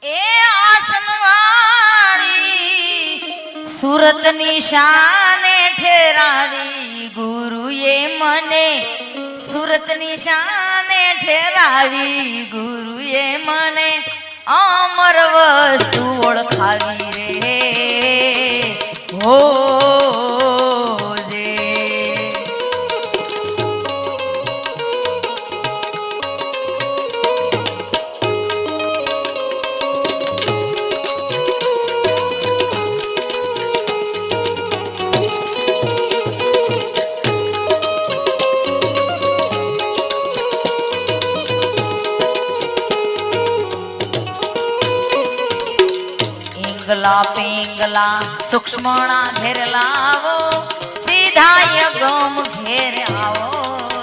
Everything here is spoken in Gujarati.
એ આસનવાળી સુરતની શાને ઠેરાવી ગુરુએ મને સુરતની શાને ઠેરાવી ગુરુએ મને અમર વસ્તુ ઓળખાવી રે હો પિંગલા પિંગલા સૂક્ષ્મણા ઘેર લાવો સીધા ગમ ઘેર આવો